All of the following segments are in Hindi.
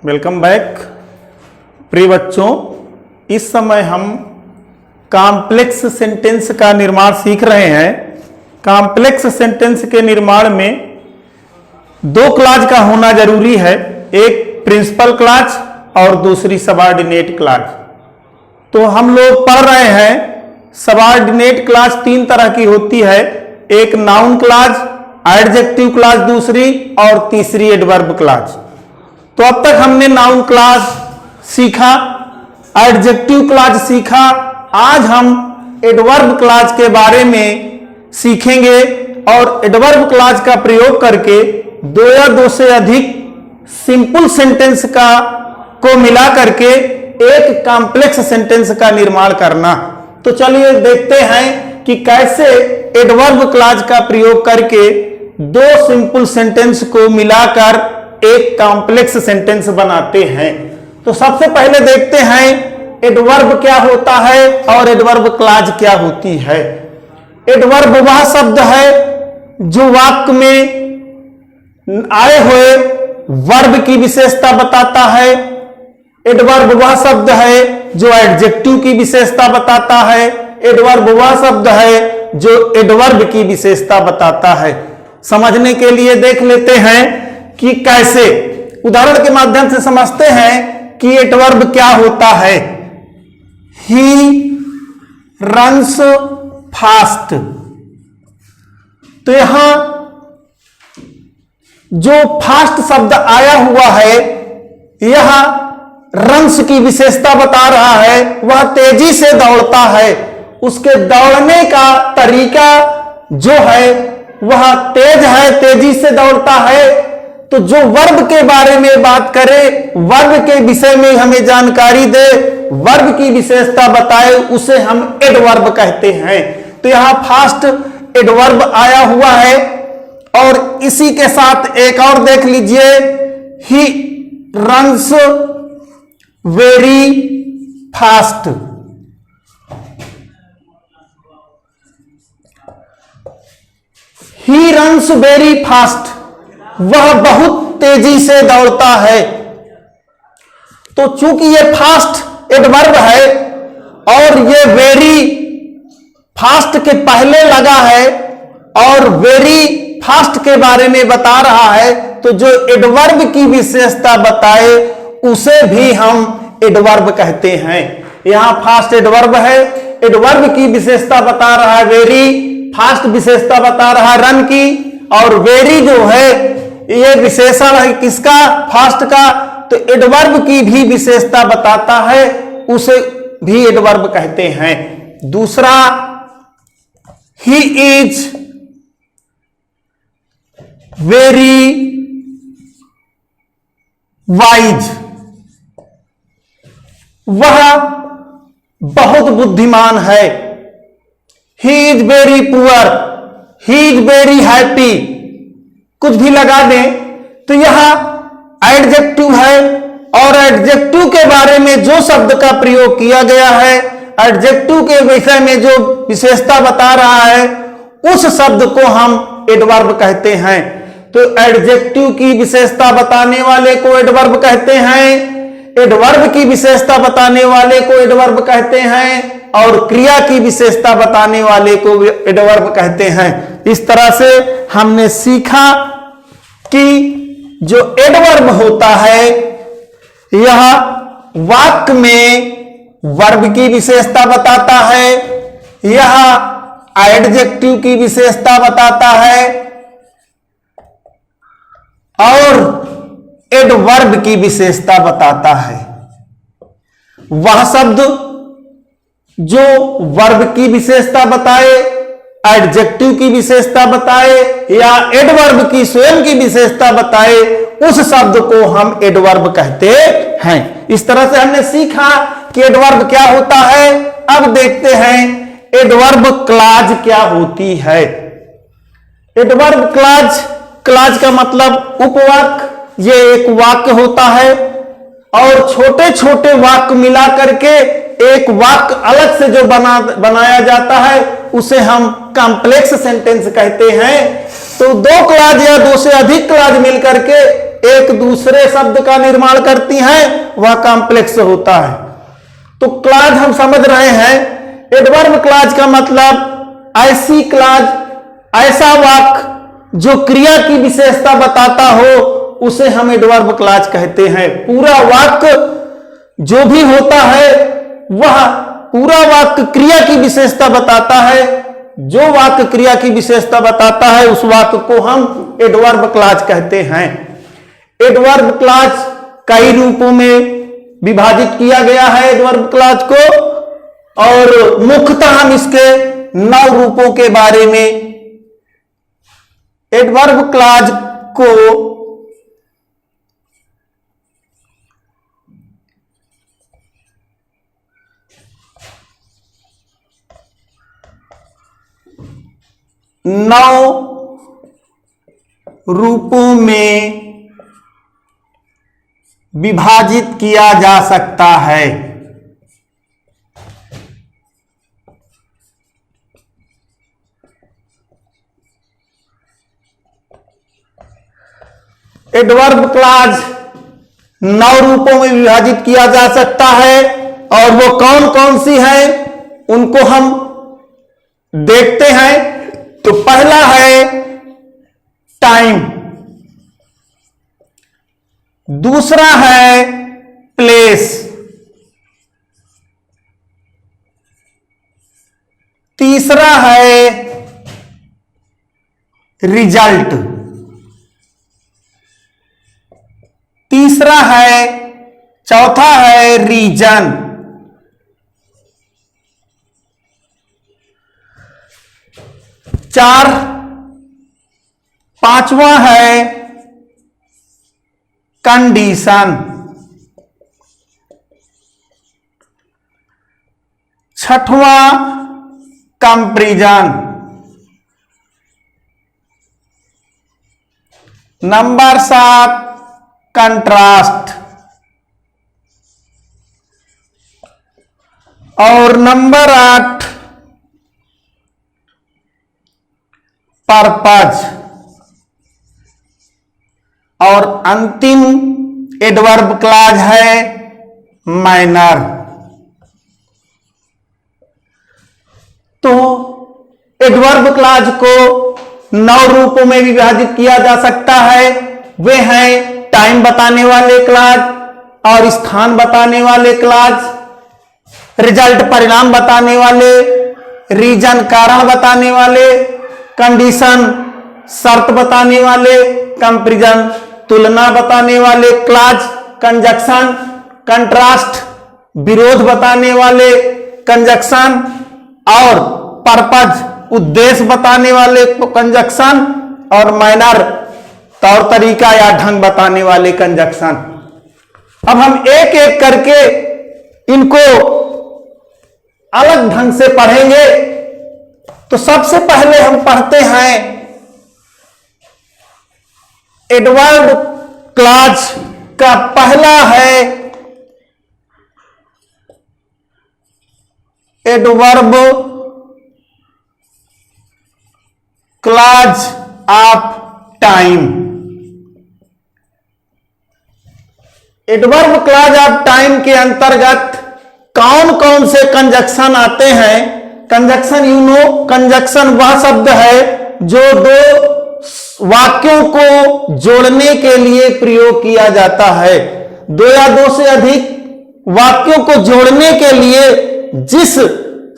वेलकम बैक प्रिय बच्चों। इस समय हम कॉम्प्लेक्स सेंटेंस का निर्माण सीख रहे हैं। कॉम्प्लेक्स सेंटेंस के निर्माण में दो क्लॉज का होना जरूरी है, एक प्रिंसिपल क्लॉज और दूसरी सबऑर्डिनेट क्लॉज। तो हम लोग पढ़ रहे हैं सबऑर्डिनेट क्लॉज तीन तरह की होती है, एक नाउन क्लॉज, एडजेक्टिव क्लॉज दूसरी और तीसरी एडवर्ब क्लॉज। तो अब तक हमने नाउन क्लॉज सीखा, एडजेक्टिव क्लॉज सीखा। आज हम एडवर्ब क्लॉज के बारे में सीखेंगे और एडवर्ब क्लॉज का प्रयोग करके दो या दो से अधिक सिंपल सेंटेंस को मिला करके एक कॉम्प्लेक्स सेंटेंस का निर्माण करना। तो चलिए देखते हैं कि कैसे एडवर्ब क्लॉज का प्रयोग करके दो सिंपल सेंटेंस को मिलाकर एक कॉम्प्लेक्स सेंटेंस बनाते हैं। तो सबसे पहले देखते हैं एडवर्ब क्या होता है और एडवर्ब क्लॉज क्या होती है। एडवर्ब वह शब्द है जो वाक्य में आए हुए वर्ब की विशेषता बताता है। एडवर्ब वह शब्द है जो एडजेक्टिव की विशेषता बताता है। एडवर्ब वह शब्द है जो एडवर्ब की विशेषता बताता है। समझने के लिए देख लेते हैं कि कैसे, उदाहरण के माध्यम से समझते हैं कि एडवर्ब क्या होता है। He runs fast. तो यहां जो फास्ट शब्द आया हुआ है, यह रन्स की विशेषता बता रहा है, वह तेजी से दौड़ता है। उसके दौड़ने का तरीका जो है वह तेज है, तेजी से दौड़ता है। तो जो वर्ब के बारे में बात करे, वर्ब के विषय में हमें जानकारी दे, वर्ब की विशेषता बताए, उसे हम एडवर्ब कहते हैं। तो यहां फास्ट एडवर्ब आया हुआ है। और इसी के साथ एक और देख लीजिए, he runs very fast. He runs very fast, वह बहुत तेजी से दौड़ता है। तो चूंकि ये फास्ट एडवर्ब है और ये वेरी फास्ट के पहले लगा है और वेरी फास्ट के बारे में बता रहा है, तो जो एडवर्ब की विशेषता बताए उसे भी हम एडवर्ब कहते हैं। यहां फास्ट एडवर्ब है, एडवर्ब की विशेषता बता रहा है वेरी, फास्ट विशेषता बता रहा है रन की, और वेरी जो है ये विशेषण है किसका, फास्ट का। तो एडवर्ब की भी विशेषता बताता है, उसे भी एडवर्ब कहते हैं। दूसरा, ही इज वेरी वाइज, वह बहुत बुद्धिमान है। He is very poor, he is very happy, कुछ भी लगा दें तो यह एडजेक्टिव है और एडजेक्टिव के बारे में जो शब्द का प्रयोग किया गया है, एडजेक्टिव के विषय में जो विशेषता बता रहा है, उस शब्द को हम एडवर्ब कहते हैं। तो एडजेक्टिव की विशेषता बताने वाले को एडवर्ब कहते हैं, एडवर्ब की विशेषता बताने वाले को एडवर्ब कहते हैं, और क्रिया की विशेषता बताने वाले को एडवर्ब कहते हैं। इस तरह से हमने सीखा कि जो एडवर्ब होता है यह वाक्य में वर्ब की विशेषता बताता है, यह एडजेक्टिव की विशेषता बताता है और एडवर्ब की विशेषता बताता है। वह शब्द जो वर्ब की विशेषता बताए, एडजेक्टिव की विशेषता बताए या एडवर्ब की स्वयं की विशेषता बताए, उस शब्द को हम एडवर्ब कहते हैं। इस तरह से हमने सीखा कि एडवर्ब क्या होता है। अब देखते हैं एडवर्ब क्लॉज क्या होती है। एडवर्ब क्लॉज का मतलब उपवाक्य। ये एक वाक्य होता है और छोटे छोटे वाक्य मिला करके एक वाक्य अलग से जो बनाया जाता है उसे हम कॉम्प्लेक्स सेंटेंस कहते हैं। तो दो क्लॉज या दो से अधिक क्लॉज मिलकर के एक दूसरे शब्द का निर्माण करती हैं वह कॉम्प्लेक्स होता है। तो क्लॉज हम समझ रहे हैं, एडवर्ब क्लॉज का मतलब ऐसी क्लॉज, ऐसा वाक्य जो क्रिया की विशेषता बताता हो उसे हम एडवर्ब क्लॉज कहते हैं। पूरा वाक्य जो भी होता है वह पूरा वाक्य क्रिया की विशेषता बताता है। जो वाक्य क्रिया की विशेषता बताता है उस वाक्य को हम एडवर्ब क्लॉज कहते हैं। एडवर्ब क्लॉज कई रूपों में विभाजित किया गया है एडवर्ब क्लॉज को, और मुख्यतः हम इसके 9 रूपों के बारे में एडवर्ब क्लॉज को नौ रूपों में विभाजित किया जा सकता है। एडवर्ब क्लॉज 9 रूपों में विभाजित किया जा सकता है, और वो कौन कौन सी है उनको हम देखते हैं। तो पहला है टाइम, दूसरा है प्लेस, तीसरा है रिजल्ट, चौथा है रीजन, पांचवा है कंडीशन, छठवां कंपैरिजन, नंबर 7 कंट्रास्ट, और नंबर 8 पर्पज, और अंतिम एडवर्ब क्लॉज है मैनर। तो एडवर्ब क्लॉज को 9 रूपों में विभाजित किया जा सकता है। वे हैं टाइम बताने वाले क्लॉज, और स्थान बताने वाले क्लॉज, रिजल्ट परिणाम बताने वाले, रीजन कारण बताने वाले, कंडीशन शर्त बताने वाले, कंपैरिजन तुलना बताने वाले क्लॉज, कंजक्शन कंट्रास्ट विरोध बताने वाले कंजक्शन, और पर्पज उद्देश्य बताने वाले कंजक्शन, और मैनर तौर तरीका या ढंग बताने वाले कंजक्शन। अब हम एक एक करके इनको अलग ढंग से पढ़ेंगे। तो सबसे पहले हम पढ़ते हैं एडवर्ब क्लॉज का पहला है adverb clause of time. Adverb clause of time के अंतर्गत कौन कौन से कंजक्शन आते हैं? कंजक्शन कंजक्शन वह शब्द है जो 2 वाक्यों को जोड़ने के लिए प्रयोग किया जाता है। 2 या 2 से अधिक वाक्यों को जोड़ने के लिए जिस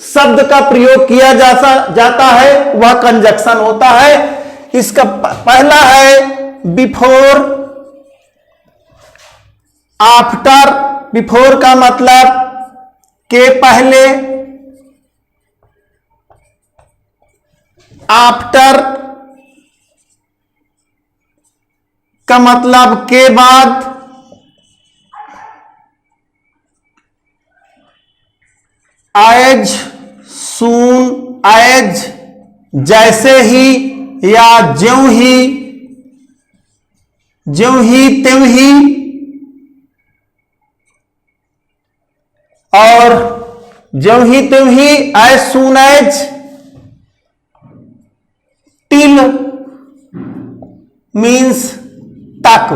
शब्द का प्रयोग किया जाता है वह कंजक्शन होता है। इसका पहला है बिफोर, आफ्टर। बिफोर का मतलब के पहले, आफ्टर का मतलब के बाद, एज सून एज जैसे ही या ज्यों ही, ज्यों ही त्यों ही, और ज्यों ही त्यों ही as soon as, till means तक,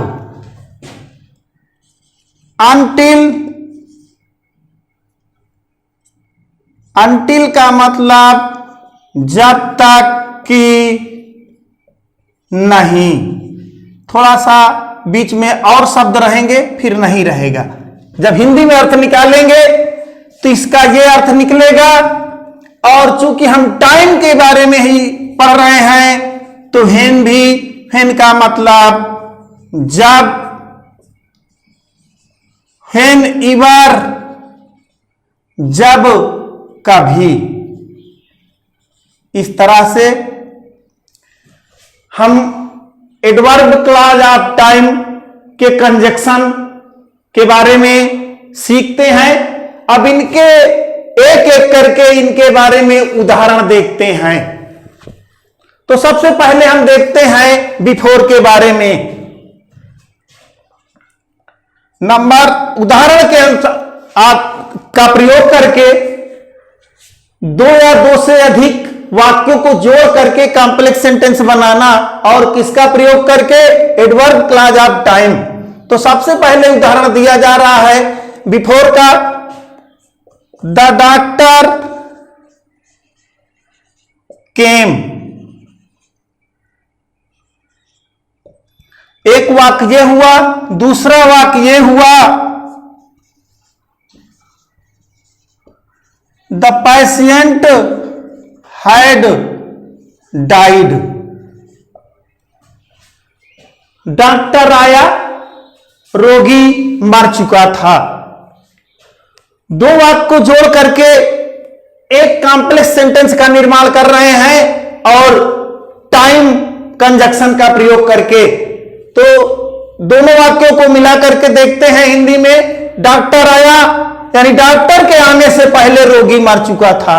अनटिल का मतलब जब तक कि नहीं, थोड़ा सा बीच में और शब्द रहेंगे फिर नहीं रहेगा। जब हिंदी में अर्थ निकालेंगे तो इसका यह अर्थ निकलेगा, और चूंकि हम टाइम के बारे में ही पढ़ रहे हैं तो हेन का मतलब जब, हेन इवर जब कभी। इस तरह से हम एडवर्ब क्लॉज ऑफ टाइम के कंजक्शन के बारे में सीखते हैं। अब इनके एक एक करके इनके बारे में उदाहरण देखते हैं। तो सबसे पहले हम देखते हैं बिफोर के बारे में। नंबर उदाहरण के अनुसार का प्रयोग करके दो या दो से अधिक वाक्यों को जोड़ करके कॉम्प्लेक्स सेंटेंस बनाना, और किसका प्रयोग करके, एडवर्ब क्लॉज ऑफ टाइम। तो सबसे पहले उदाहरण दिया जा रहा है बिफोर का, द डॉक्टर केम। एक वाक्य ये हुआ, दूसरा वाक्य ये हुआ, the patient had died. Doctor आया, रोगी मर चुका था। दो वाक्य को जोड़ करके एक कॉम्प्लेक्स सेंटेंस का निर्माण कर रहे हैं, और टाइम कंजक्शन का प्रयोग करके। तो दोनों वाक्यों को मिला करके देखते हैं हिंदी में। डॉक्टर आया यानी डॉक्टर के आने से पहले रोगी मर चुका था।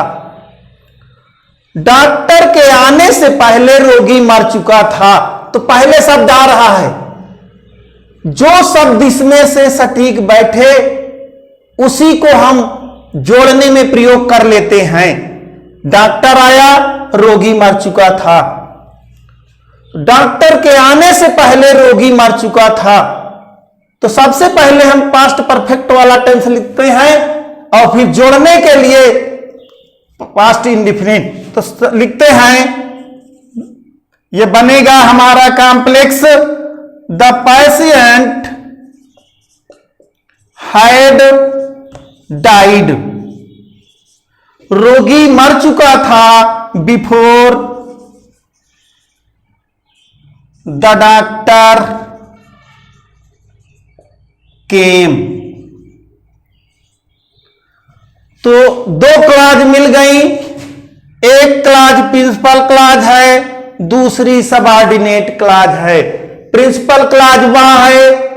डॉक्टर के आने से पहले रोगी मर चुका था, तो पहले शब्द आ रहा है। जो शब्द इसमें से सटीक बैठे उसी को हम जोड़ने में प्रयोग कर लेते हैं। डॉक्टर आया, रोगी मर चुका था। डॉक्टर के आने से पहले रोगी मर चुका था। तो सबसे पहले हम पास्ट परफेक्ट वाला टेंस लिखते हैं, और फिर जोड़ने के लिए पास्ट इंडिफिनिट तो लिखते हैं। यह बनेगा हमारा complex, the patient had died. रोगी मर चुका था बिफोर द डॉक्टर केम। तो दो क्लॉज मिल गई। एक क्लॉज प्रिंसिपल क्लॉज है, दूसरी सबऑर्डिनेट क्लॉज है। प्रिंसिपल क्लॉज वह है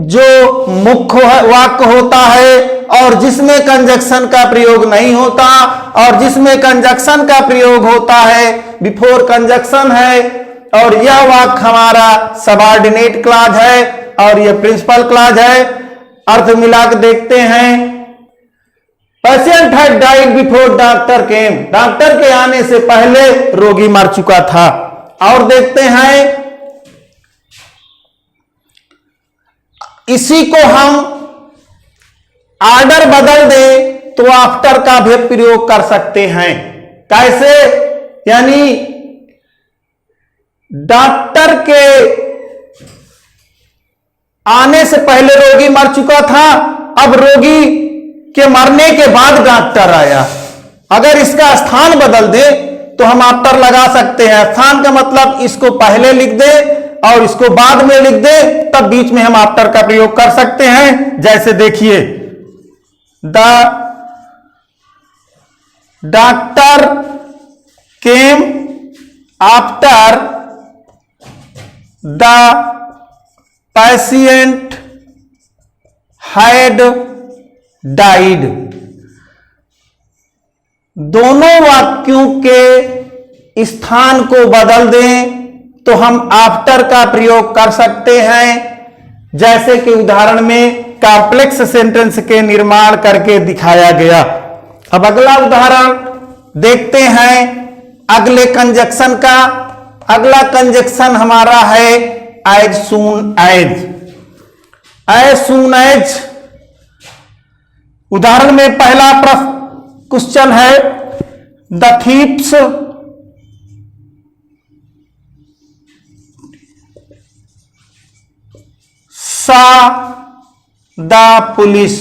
जो मुख्य वाक्य होता है और जिसमें कंजक्शन का प्रयोग नहीं होता, और जिसमें कंजक्शन का प्रयोग होता है बिफोर कंजक्शन है, और यह वाक्य हमारा सबऑर्डिनेट क्लॉज है और यह प्रिंसिपल क्लॉज है। अर्थ मिलाकर देखते हैं। Patient had died before doctor came. Doctor के आने से पहले रोगी मर चुका था। और देखते हैं, इसी को हम ऑर्डर बदल दें तो आफ्टर का भी प्रयोग कर सकते हैं। कैसे? यानी डॉक्टर के आने से पहले रोगी मर चुका था, अब रोगी के मरने के बाद डॉक्टर आया। अगर इसका स्थान बदल दे तो हम आफ्टर लगा सकते हैं। स्थान का मतलब इसको पहले लिख दे और इसको बाद में लिख दे, तब बीच में हम आफ्टर का प्रयोग कर सकते हैं। जैसे देखिए, the doctor came after the patient had died. दोनों वाक्यों के स्थान को बदल दें तो हम आफ्टर का प्रयोग कर सकते हैं। जैसे कि उदाहरण में कॉम्प्लेक्स सेंटेंस के निर्माण करके दिखाया गया। अब अगला उदाहरण देखते हैं अगले कंजक्शन का। अगला कंजक्शन हमारा है as soon as. As soon as उदाहरण में पहला प्रश्न क्वेश्चन है, the thieves saw the police.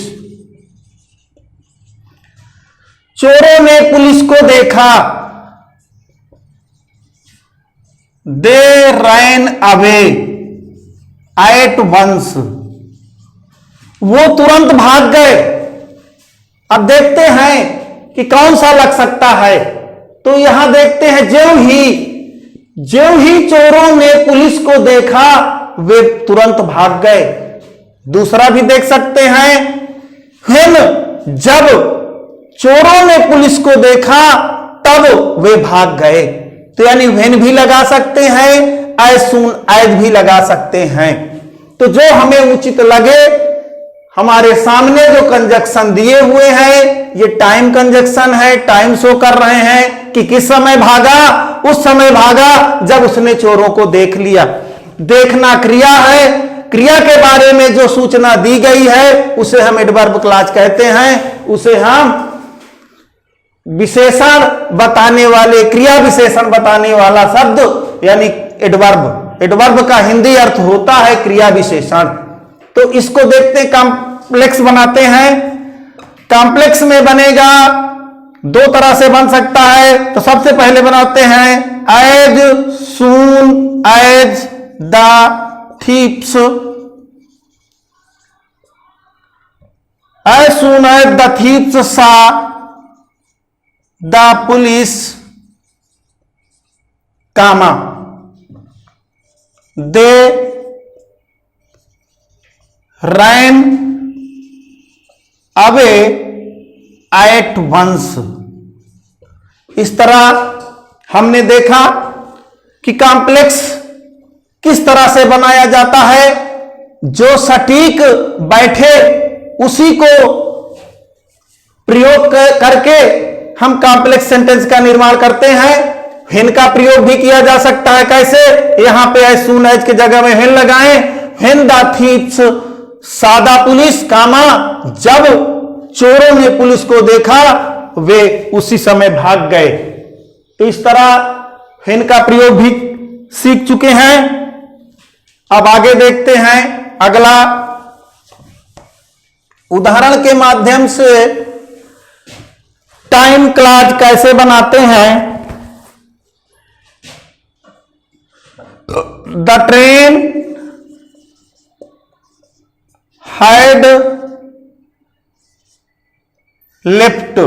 चोरों ने पुलिस को देखा। They ran away at once. वो तुरंत भाग गए। अब देखते हैं कि कौन सा लग सकता है। तो यहां देखते हैं, ज्यों ही चोरों ने पुलिस को देखा वे तुरंत भाग गए। दूसरा भी देख सकते हैं, जब चोरों ने पुलिस को देखा तब वे भाग गए। तो यानी व्हेन भी लगा सकते हैं, एज सून एज भी लगा सकते हैं। तो जो हमें उचित लगे, हमारे सामने जो कंजक्शन दिए हुए हैं ये टाइम कंजक्शन है, टाइम शो कर रहे हैं कि किस समय भागा। उस समय भागा जब उसने चोरों को देख लिया। देखना क्रिया है, क्रिया के बारे में जो सूचना दी गई है उसे हम एडवर्ब क्लॉज कहते हैं। उसे हम विशेषण बताने वाले, क्रिया विशेषण बताने वाला शब्द यानी एडवर्ब। एडवर्ब का हिंदी अर्थ होता है क्रिया विशेषण। तो इसको देखते हैं, कॉम्प्लेक्स बनाते हैं। कॉम्प्लेक्स में बनेगा, दो तरह से बन सकता है। तो सबसे पहले बनाते हैं, as soon as the thieves. As soon as the thieves saw the police comma they ran away at once. इस तरह हमने देखा कि कॉम्प्लेक्स किस तरह से बनाया जाता है। जो सटीक बैठे उसी को प्रयोग करके हम कॉम्प्लेक्स सेंटेंस का निर्माण करते हैं। व्हेन का प्रयोग भी किया जा सकता है। कैसे? यहां पे एज सून एज के जगह में व्हेन लगाएं। व्हेन द थीप्स सादा पुलिस कामा, जब चोरों ने पुलिस को देखा वे उसी समय भाग गए। तो इस तरह व्हेन का प्रयोग भी सीख चुके हैं। अब आगे देखते हैं अगला उदाहरण के माध्यम से टाइम क्लॉज कैसे बनाते हैं। The train had left.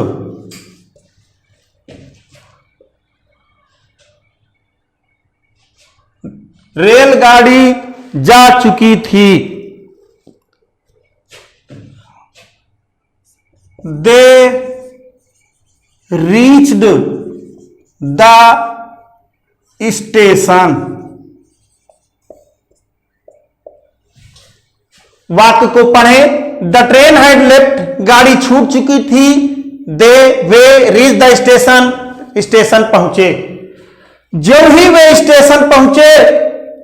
रेलगाड़ी जा चुकी थी। दे रीच्ड द स्टेशन। वाक्य को पढ़ें। द ट्रेन हैड लेफ्ट, गाड़ी छूट चुकी थी। दे वे रीच द स्टेशन, स्टेशन पहुंचे। जो ही वे स्टेशन पहुंचे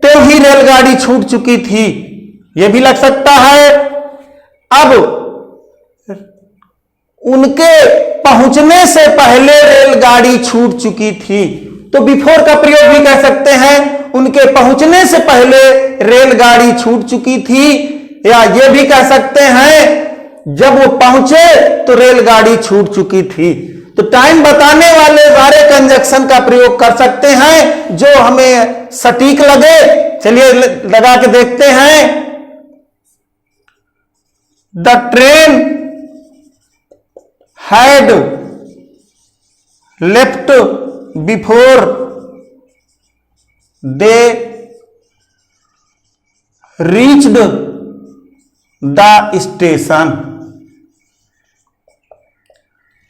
तो ही रेलगाड़ी छूट चुकी थी। यह भी लग सकता है। अब उनके पहुंचने से पहले रेलगाड़ी छूट चुकी थी। तो बिफोर का प्रयोग भी कह सकते हैं, उनके पहुंचने से पहले रेलगाड़ी छूट चुकी थी। या ये भी कह सकते हैं, जब वो पहुंचे तो रेलगाड़ी छूट चुकी थी। तो टाइम बताने वाले सारे कंजक्शन का प्रयोग कर सकते हैं जो हमें सटीक लगे। चलिए लगा के देखते हैं। The train had left before they reached the station.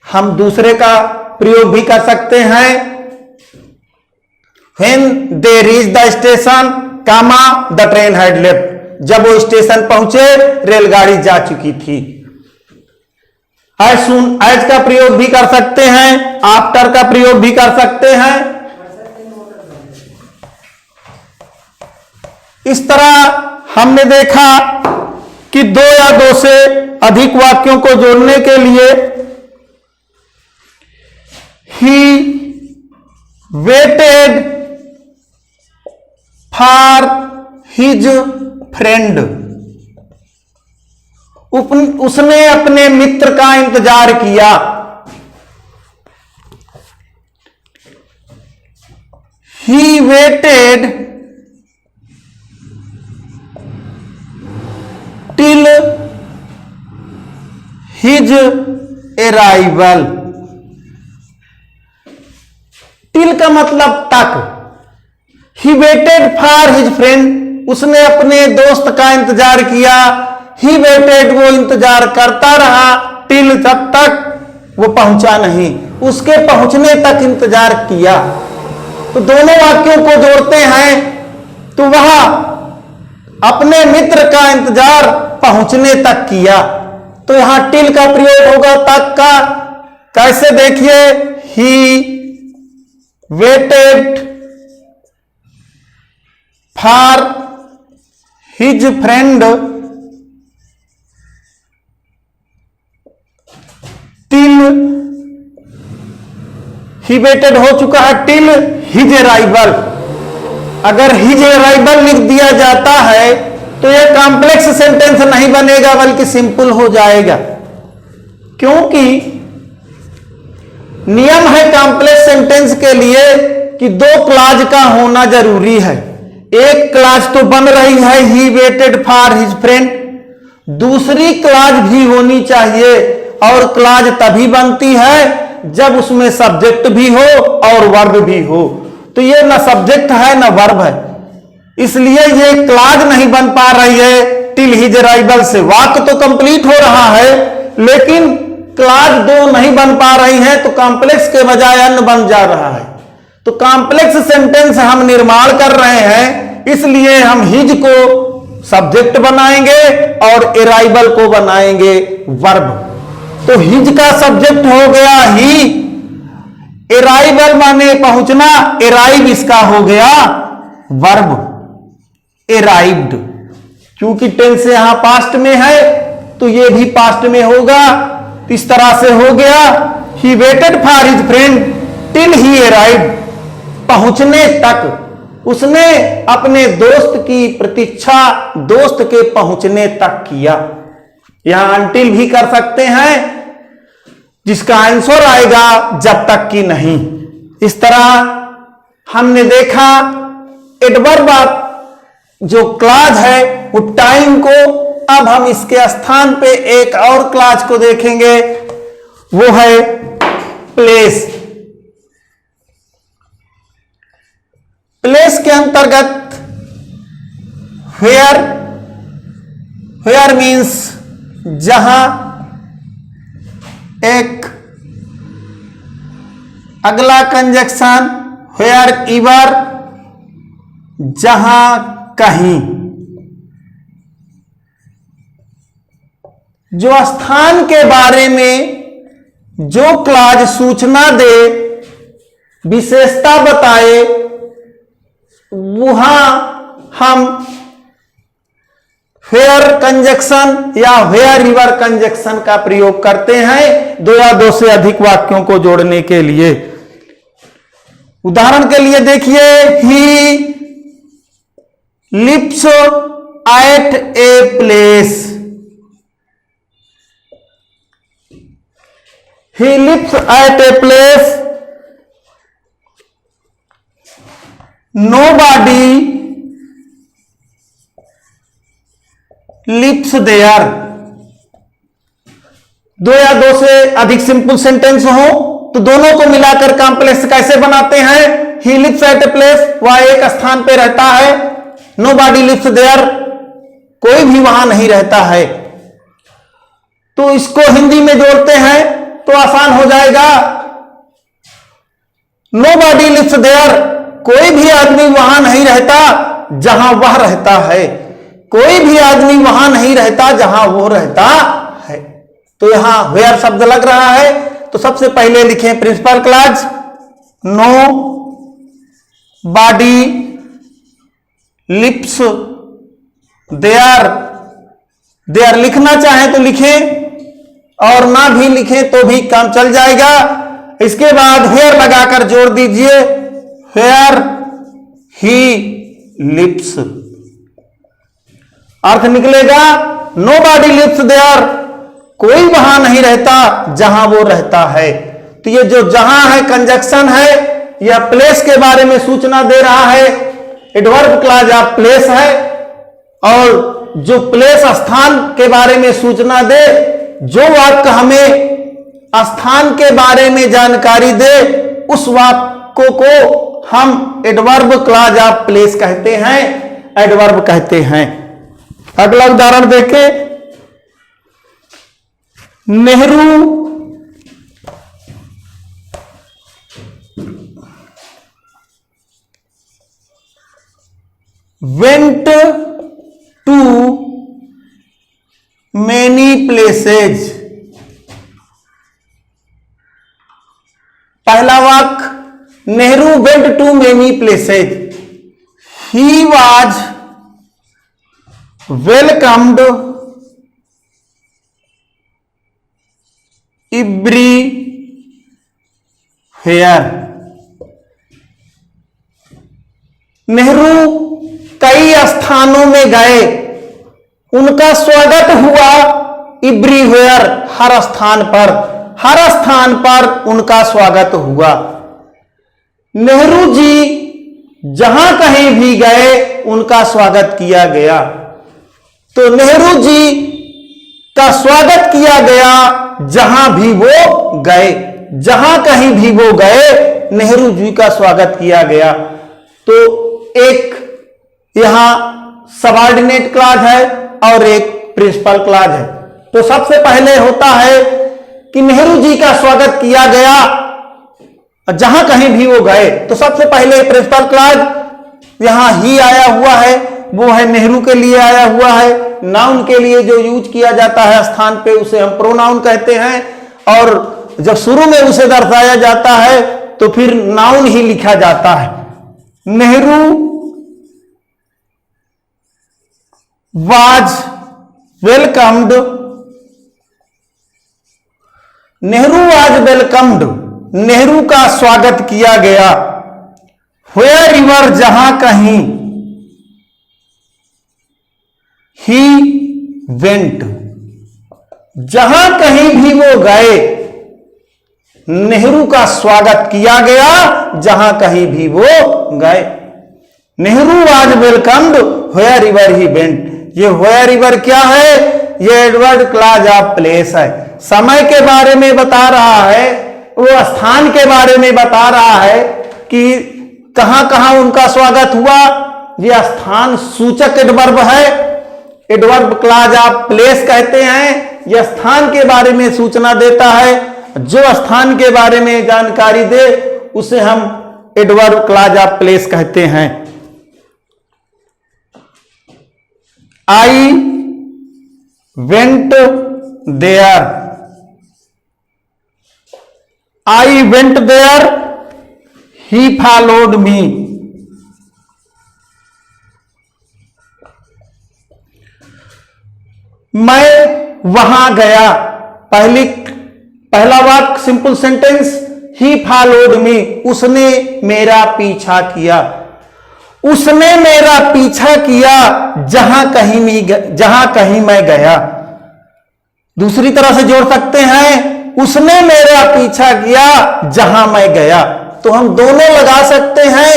हम दूसरे का प्रयोग भी कर सकते हैं। When they reach the station comma the train had left, जब वो स्टेशन पहुंचे रेलगाड़ी जा चुकी थी। एज सून एज का प्रयोग भी कर सकते हैं, आफ्टर का प्रयोग भी कर सकते हैं। इस तरह हमने देखा कि दो या दो से अधिक वाक्यों को जोड़ने के लिए he waited for his friend, उसने अपने मित्र का इंतजार किया। He waited till his arrival. Till का मतलब तक। He waited for his friend, उसने अपने दोस्त का इंतजार किया। ही वेटेड, वो इंतजार करता रहा। टिल, जब तक वो पहुंचा नहीं, उसके पहुंचने तक इंतजार किया। तो दोनों वाक्यों को जोड़ते हैं तो वह अपने मित्र का इंतजार पहुंचने तक किया। तो यहां टिल का प्रयोग होगा तक का। कैसे देखिए, he waited for his friend till, he waited हो चुका है टिल हिज अराइवल। अगर हिज अराइवल लिख दिया जाता है तो यह कॉम्प्लेक्स सेंटेंस नहीं बनेगा बल्कि सिंपल हो जाएगा, क्योंकि नियम है कॉम्प्लेक्स सेंटेंस के लिए कि दो क्लॉज का होना जरूरी है। एक क्लॉज तो बन रही है he waited for his friend, दूसरी क्लॉज भी होनी चाहिए। और क्लॉज तभी बनती है जब उसमें सब्जेक्ट भी हो और वर्ब भी हो। तो ये ना सब्जेक्ट है ना वर्ब है, इसलिए ये क्लॉज नहीं बन पा रही है टिल हिज अराइवल से। वाक्य तो कंप्लीट हो रहा है लेकिन क्लॉज दो नहीं बन पा रही है, तो कॉम्प्लेक्स के बजाय अन्य बन जा रहा है। तो कॉम्प्लेक्स सेंटेंस हम निर्माण कर रहे हैं, इसलिए हम हिज को सब्जेक्ट बनाएंगे और अराइवल को बनाएंगे वर्ब। तो हिज का सब्जेक्ट हो गया ही, अराइवल माने पहुंचना, अराइव इसका हो गया वर्ब, अराइव्ड। क्योंकि टेंस यहां पास्ट में है तो ये भी पास्ट में होगा। इस तरह से हो गया he waited for his friend till he arrived, पहुंचने तक उसने अपने दोस्त की प्रतीक्षा दोस्त के पहुंचने तक किया। यहां अनटिल भी कर सकते हैं जिसका आंसर आएगा जब तक कि नहीं। इस तरह हमने देखा एडवर्ब जो क्लॉज है वो टाइम को, अब हम इसके स्थान पे एक और क्लॉज को देखेंगे, वो है प्लेस। प्लेस के अंतर्गत वेयर मीन्स जहां, एक अगला कंजक्शन वेयर एवर, जहां कहीं। जो स्थान के बारे में जो क्लॉज सूचना दे, विशेषता बताए, वहां हम वेयर कंजक्शन या वेयर एवर कंजक्शन का प्रयोग करते हैं दो या दो से अधिक वाक्यों को जोड़ने के लिए। उदाहरण के लिए देखिए, he lives at a place, he lives at a place, nobody lives there. दो या दो से अधिक सिंपल सेंटेंस हो तो दोनों को मिलाकर कॉम्प्लेक्स कैसे बनाते हैं? He lives at a place, वह एक स्थान पे रहता है। नोबॉडी लिव्स देयर, कोई भी वहां नहीं रहता है। तो इसको हिंदी में जोड़ते हैं तो आसान हो जाएगा। नोबॉडी लिव्स देयर, कोई भी आदमी वहां नहीं रहता जहां वह रहता है। कोई भी आदमी वहां नहीं रहता जहां वो रहता है। तो यहां वेयर शब्द लग रहा है तो सबसे पहले लिखें principal clause, nobody lives there. There लिखना चाहे तो लिखें, और ना भी लिखें तो भी काम चल जाएगा। इसके बाद हेयर लगाकर जोड़ दीजिए, हेयर ही लिव्स। अर्थ निकलेगा नो बॉडी लिव्स देयर, कोई वहां नहीं रहता जहां वो रहता है। तो ये जो जहां है कंजक्शन है, यह प्लेस के बारे में सूचना दे रहा है, एडवर्ब क्लॉज ऑफ प्लेस है। और जो प्लेस स्थान के बारे में सूचना दे, जो वाक्य हमें स्थान के बारे में जानकारी दे, उस वाक्य को हम एडवर्ब क्लॉज ऑफ प्लेस कहते हैं, एडवर्ब कहते हैं। अगला उदाहरण देखें, Nehru went to many places। पहला वाक्य Nehru went to many places, he was welcomed everywhere। Nehru कई स्थानों में गए, उनका स्वागत हुआ एवरीवेयर, हर स्थान पर, हर स्थान पर उनका स्वागत हुआ। नेहरू जी जहां कहीं भी गए उनका स्वागत किया गया। तो नेहरू जी का स्वागत किया गया जहां भी वो गए, जहां कहीं भी वो गए नेहरू जी का स्वागत किया गया। तो एक यहां सबऑर्डिनेट क्लॉज है और एक प्रिंसिपल क्लॉज है। तो सबसे पहले होता है कि नेहरू जी का स्वागत किया गया जहां कहीं भी वो गए, तो सबसे पहले प्रिंसिपल क्लॉज यहां ही आया हुआ है, वो है नेहरू के लिए आया हुआ है। नाउन के लिए जो यूज किया जाता है स्थान पे उसे हम प्रोनाउन कहते हैं, और जब शुरू में उसे दर्शाया जाता है तो फिर नाउन ही लिखा जाता है। Nehru was welcomed, Nehru was welcomed, Nehru का स्वागत किया गया। wherever, जहां कहीं, he went, जहां कहीं भी वो गए नेहरू का स्वागत किया गया, जहां कहीं भी वो गए। Nehru was welcomed wherever he went। ये wherever क्या है? ये एडवर्ब क्लॉज ऑफ प्लेस है। समय के बारे में बता रहा है, वो स्थान के बारे में बता रहा है कि कहां कहां उनका स्वागत हुआ। ये स्थान सूचक एडवर्ब है, एडवर्ब क्लॉज ऑफ प्लेस कहते हैं। यह स्थान के बारे में सूचना देता है, जो स्थान के बारे में जानकारी दे उसे हम एडवर्ब क्लॉज ऑफ प्लेस कहते हैं। I went there, I went there, he followed me। मैं वहां गया, पहला वाक्य सिंपल सेंटेंस, ही फॉलोड मी, उसने मेरा पीछा किया। उसने मेरा पीछा किया जहां कहीं मैं गया। दूसरी तरह से जोड़ सकते हैं, उसने मेरा पीछा किया जहां मैं गया। तो हम दोनों लगा सकते हैं,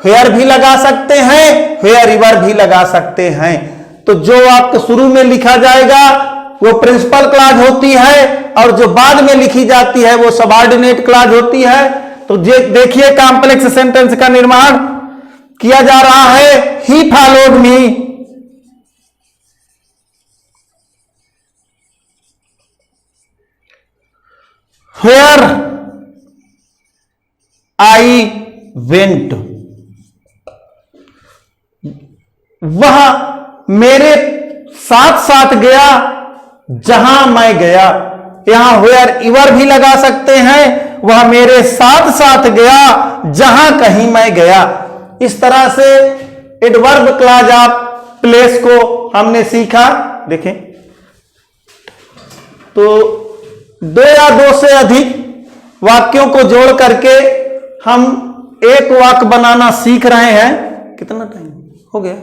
वेयर भी लगा सकते हैं, वेयरएवर भी लगा सकते हैं। तो जो वाक्य शुरू में लिखा जाएगा वो प्रिंसिपल क्लॉज होती है, और जो बाद में लिखी जाती है वो सबऑर्डिनेट क्लॉज होती है। तो देखिए कॉम्प्लेक्स सेंटेंस का निर्माण किया जा रहा है। He followed me, where I went, वह मेरे साथ साथ गया जहां मैं गया। यहां वेयर एवर भी लगा सकते हैं, वह मेरे साथ साथ गया जहां कहीं मैं गया। इस तरह से एडवर्ब क्लॉज ऑफ प्लेस को हमने सीखा। देखें तो दो या दो से अधिक वाक्यों को जोड़ करके हम एक वाक्य बनाना सीख रहे हैं। कितना टाइम हो गया?